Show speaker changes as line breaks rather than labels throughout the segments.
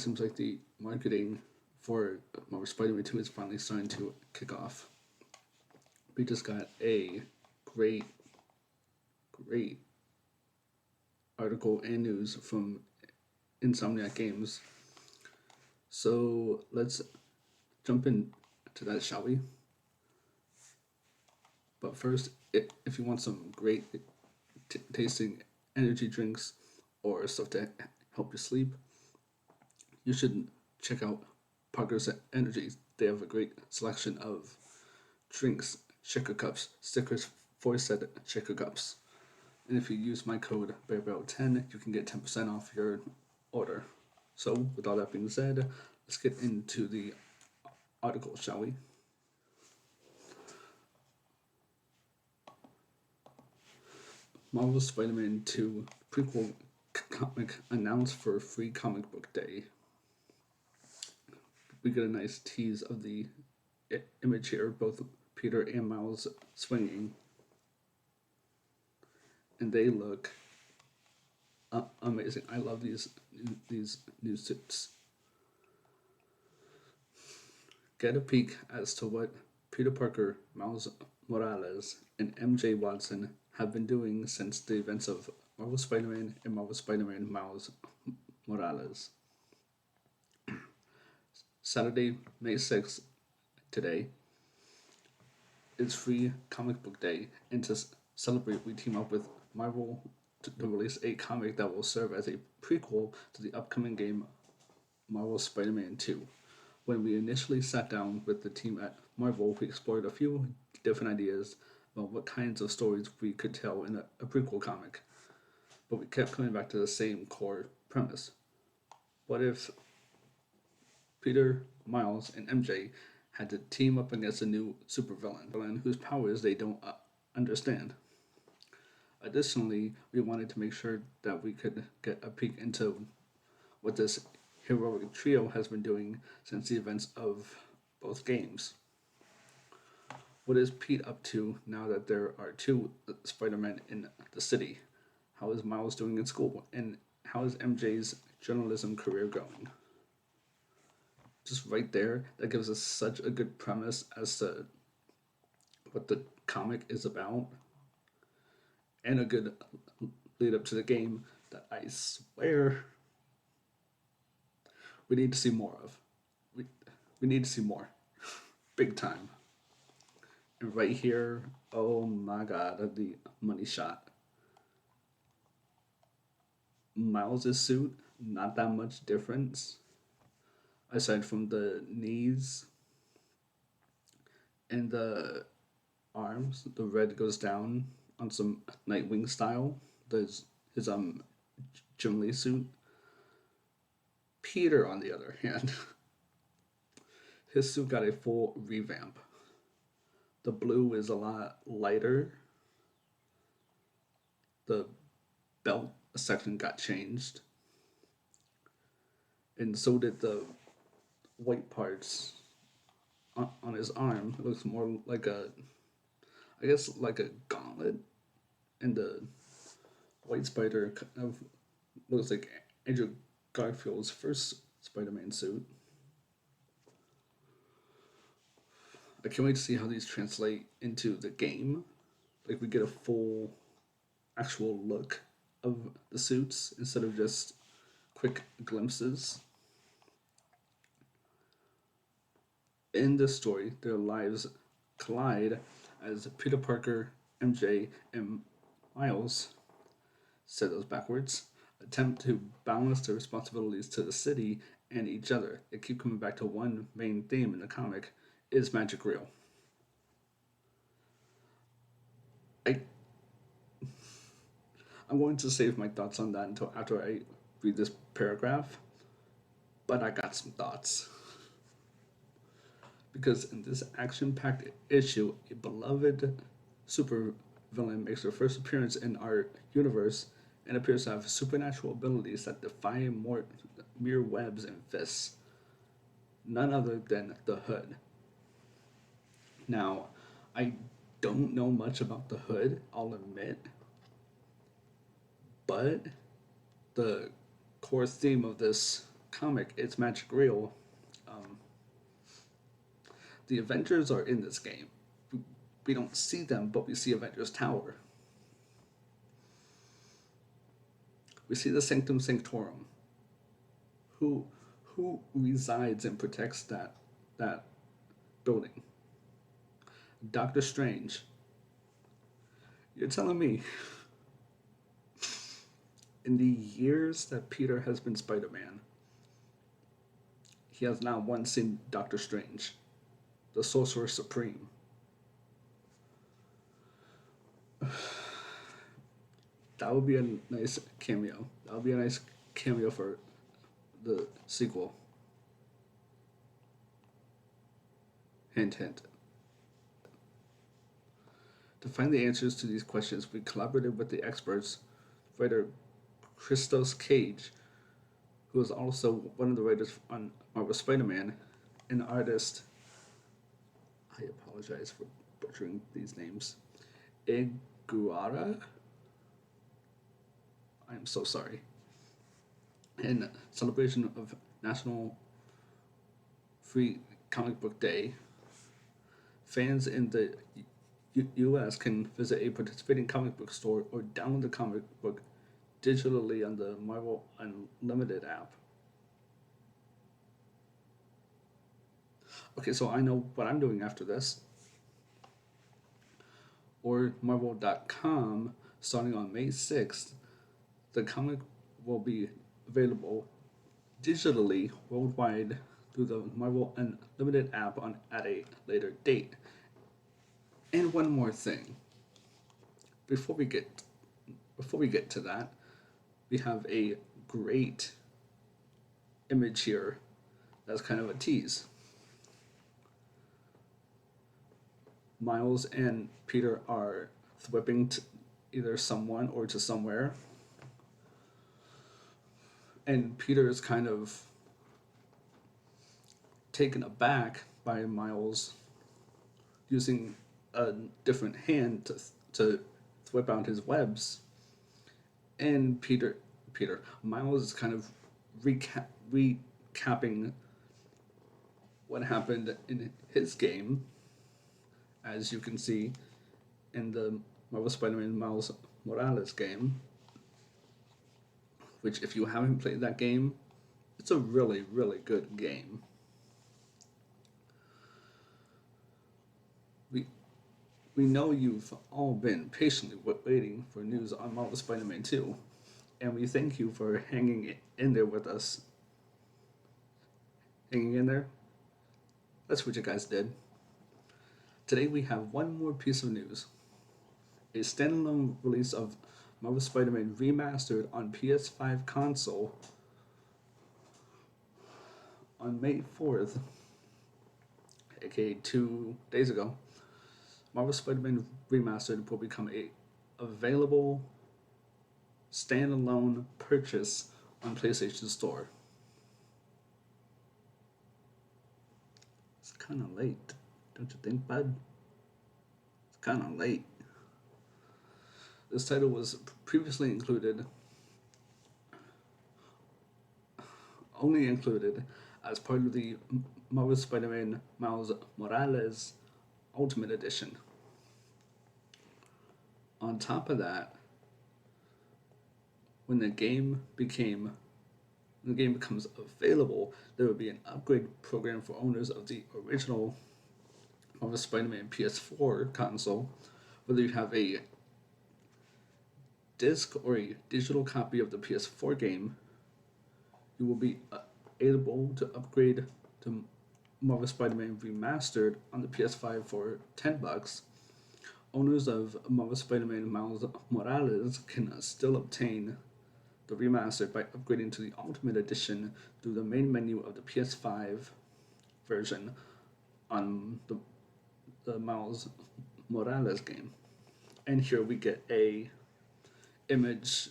Seems like the marketing for Marvel Spider-Man 2 is finally starting to kick off. We just got a great, great article and news from Insomniac Games. So let's jump into that, shall we? But first, if you want some great tasting energy drinks or stuff to help you sleep, you should check out Parker's Energy. They have a great selection of drinks, shaker cups, stickers for said shaker cups. And if you use my code BearBarrel10, you can get 10% off your order. So, with all that being said, let's get into the article, shall we? Marvel's Spider-Man 2 prequel comic announced for Free Comic Book Day. We get a nice tease of the image here, both Peter and Miles swinging, and they look amazing. I love these new suits. Get a peek as to what Peter Parker, Miles Morales, and MJ Watson have been doing since the events of Marvel Spider-Man and Marvel Spider-Man Miles Morales. Saturday, May 6th, today, is Free Comic Book Day, and to celebrate, we team up with Marvel to release a comic that will serve as a prequel to the upcoming game Marvel Spider-Man 2. When we initially sat down with the team at Marvel, we explored a few different ideas about what kinds of stories we could tell in a prequel comic, but we kept coming back to the same core premise. What if Peter, Miles, and MJ had to team up against a new supervillain whose powers they don't understand? Additionally, we wanted to make sure that we could get a peek into what this heroic trio has been doing since the events of both games. What is Pete up to now that there are two Spider-Men in the city? How is Miles doing in school? And how is MJ's journalism career going? Just right there, that gives us such a good premise as to what the comic is about, and a good lead up to the game that I swear we need to see more of. We, we need to see more. Big time. And right here, oh my god, the money shot. Miles' suit, not that much difference. Aside from the knees and the arms, the red goes down on some Nightwing style. There's his Jim Lee suit. Peter, on the other hand, his suit got a full revamp. The blue is a lot lighter. The belt section got changed. And so did the white parts on his arm. It looks more like I guess, like a gauntlet. And the white spider kind of looks like Andrew Garfield's first Spider-Man suit. I can't wait to see how these translate into the game. Like we get a full actual look of the suits instead of just quick glimpses. In this story, their lives collide as Peter Parker, MJ, and Miles, said those backwards, attempt to balance their responsibilities to the city and each other. They keep coming back to one main theme in the comic: is magic real? I I'm going to save my thoughts on that until after I read this paragraph, but I got some thoughts. Because in this action packed issue, a beloved super villain makes her first appearance in our universe and appears to have supernatural abilities that defy mere webs and fists. None other than the Hood. Now, I don't know much about the Hood, I'll admit, but the core theme of this comic, it's magic real. Um, the Avengers are in this game. We don't see them, but we see Avengers Tower. We see the Sanctum Sanctorum. Who who resides and protects that building? Doctor Strange. You're telling me in the years that Peter has been Spider-Man, he has not once seen Doctor Strange, the Sorcerer Supreme. That would be a nice cameo. That would be a nice cameo for the sequel. Hint, hint. To find the answers to these questions, we collaborated with the experts, writer Christos Cage, who is also one of the writers on Marvel Spider-Man, and artist, I apologize for butchering these names, Iguara. I am so sorry. In celebration of National Free Comic Book Day, fans in the US can visit a participating comic book store or download the comic book digitally on the Marvel Unlimited app. Okay, so I know what I'm doing after this. Or Marvel.com, starting on May 6th, the comic will be available digitally worldwide through the Marvel Unlimited app at a later date. And one more thing. Before we get to that, we have a great image here that's kind of a tease. Miles and Peter are whipping to either someone or to somewhere. And Peter is kind of taken aback by Miles using a different hand to whip out his webs. And Miles is kind of recapping what happened in his game, as you can see in the Marvel Spider-Man Miles Morales game, which if you haven't played that game, it's a really, really good game. We know you've all been patiently waiting for news on Marvel Spider-Man 2, and we thank you for hanging in there with us. Hanging in there? That's what you guys did. Today we have one more piece of news. A standalone release of Marvel Spider-Man Remastered on PS5 console on May 4th, aka 2 days ago. Marvel Spider-Man Remastered will become a available standalone purchase on PlayStation Store. It's kind of late, don't you think, bud? It's kind of late. This title was previously only included as part of the Marvel Spider-Man Miles Morales Ultimate Edition. On top of that, when the game becomes available, there will be an upgrade program for owners of the original Marvel Spider-Man PS4 console, whether you have a disc or a digital copy of the PS4 game. You will be able to upgrade to Marvel Spider-Man Remastered on the PS5 for $10. Owners of Marvel Spider-Man Miles Morales can still obtain the remastered by upgrading to the Ultimate Edition through the main menu of the PS5 version on the Miles Morales game. And here we get a image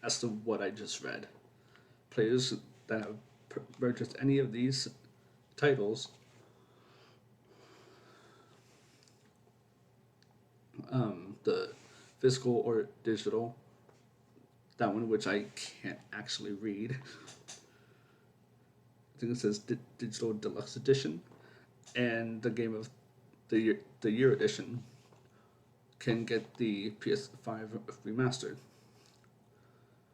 as to what I just read. Players that have purchased any of these titles the physical or digital, that one which I can't actually read, I think it says Digital Deluxe Edition, and the Game of the Year Edition can get the PS5 remastered.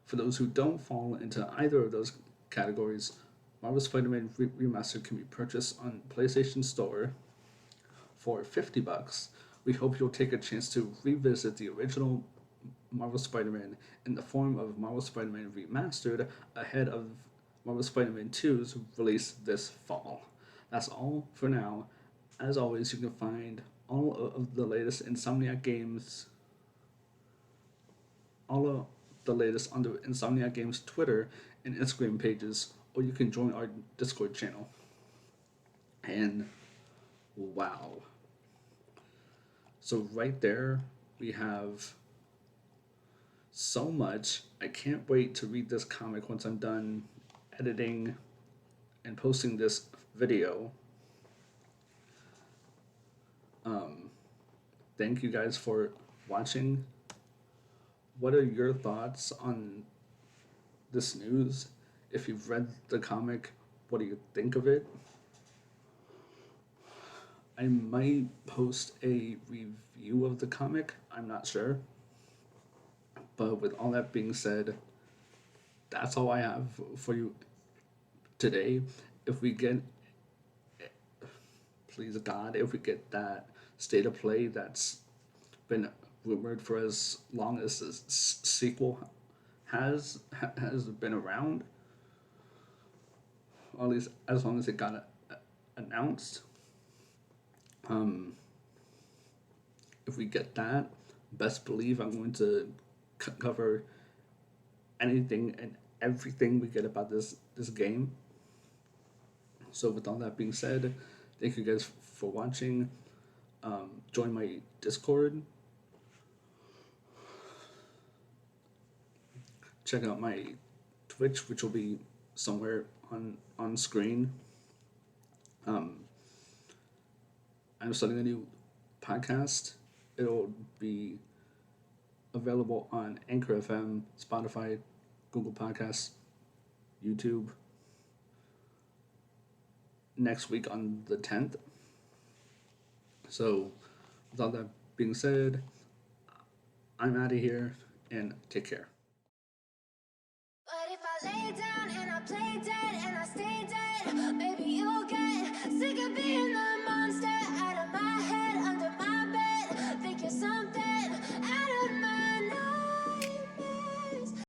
For those who don't fall into either of those categories, Marvel Spider-Man Remastered can be purchased on PlayStation Store for $50. We hope you'll take a chance to revisit the original Marvel Spider-Man in the form of Marvel Spider-Man Remastered ahead of Marvel Spider-Man 2's release this fall. That's all for now. As always, you can find all of the latest Insomniac games, all of the latest on the Insomniac Games Twitter and Instagram pages, or you can join our Discord channel. And wow. So right there, we have so much. I can't wait to read this comic once I'm done editing and posting this video. Thank you guys for watching. What are your thoughts on this news? If you've read the comic, what do you think of it? I might post a review of the comic, I'm not sure. But with all that being said, that's all I have for you today. If we get, please God, if we get that State of Play that's been rumored for as long as this sequel has been around, or at least as long as it got announced. If we get that, best believe I'm going to cover anything and everything we get about this game. So with all that being said, thank you guys for watching. Join my Discord. Check out my Twitch, which will be somewhere on screen. I'm starting a new podcast. It'll be available on Anchor FM, Spotify, Google Podcasts, YouTube. Next week on the 10th. So, with all that being said, I'm out of here and take care.
But if I lay down and I play dead and I stay dead, maybe you'll get sick of being the